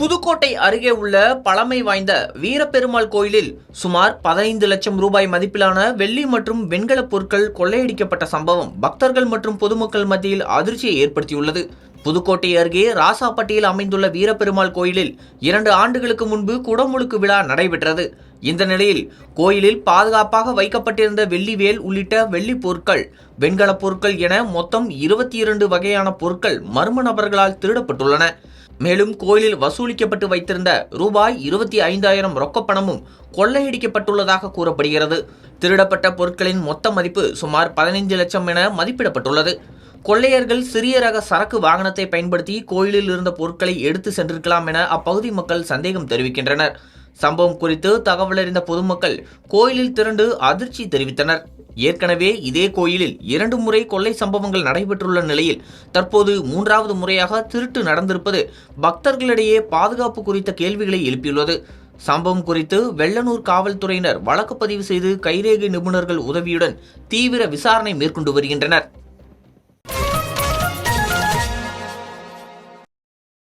புதுக்கோட்டை அருகே உள்ள பழமை வாய்ந்த வீரபெருமாள் கோயிலில் சுமார் 15 லட்சம் ரூபாய் மதிப்பிலான வெள்ளி மற்றும் வெண்கலப் பொருட்கள் கொள்ளையடிக்கப்பட்ட சம்பவம் பக்தர்கள் மற்றும் பொதுமக்கள் மத்தியில் அதிர்ச்சியை ஏற்படுத்தியுள்ளது. புதுக்கோட்டை அருகே ராசாப்பட்டியில் அமைந்துள்ள வீரபெருமாள் கோயிலில் 2 ஆண்டுகளுக்கு முன்பு குடமுழுக்கு விழா நடைபெற்றது. இந்த நிலையில் கோயிலில் பாதுகாப்பாக வைக்கப்பட்டிருந்த வெள்ளி வேல் உள்ளிட்ட வெள்ளி பொருட்கள், வெண்கலப் பொருட்கள் என மொத்தம் 22 வகையான பொருட்கள் மர்ம நபர்களால் திருடப்பட்டுள்ளன. மேலும் கோயிலில் வசூலிக்கப்பட்டு வைத்திருந்த ரூபாய் 25,000 ரொக்கப்பணமும் கொள்ளையடிக்கப்பட்டுள்ளதாக கூறப்படுகிறது. திருடப்பட்ட பொருட்களின் மொத்த மதிப்பு சுமார் 15 லட்சம் என மதிப்பிடப்பட்டுள்ளது. கொள்ளையர்கள் சிறிய ரக சரக்கு வாகனத்தை பயன்படுத்தி கோயிலில் இருந்த பொருட்களை எடுத்து சென்றிருக்கலாம் என அப்பகுதி மக்கள் சந்தேகம் தெரிவிக்கின்றனர். சம்பவம் குறித்து தகவல் அறிந்த பொதுமக்கள் கோயிலில் திரண்டு அதிர்ச்சி தெரிவித்தனர். ஏற்கனவே இதே கோயிலில் 2 முறை கொள்ளை சம்பவங்கள் நடைபெற்றுள்ள நிலையில் தற்போது 3வது முறையாக திருட்டு நடந்திருப்பது பக்தர்களிடையே பாதுகாப்பு குறித்த கேள்விகளை எழுப்பியுள்ளது. சம்பவம் குறித்து வெள்ளனூர் காவல்துறையினர் வழக்கு பதிவு செய்து கைரேகை நிபுணர்கள் உதவியுடன் தீவிர விசாரணை மேற்கொண்டு வருகின்றனர்.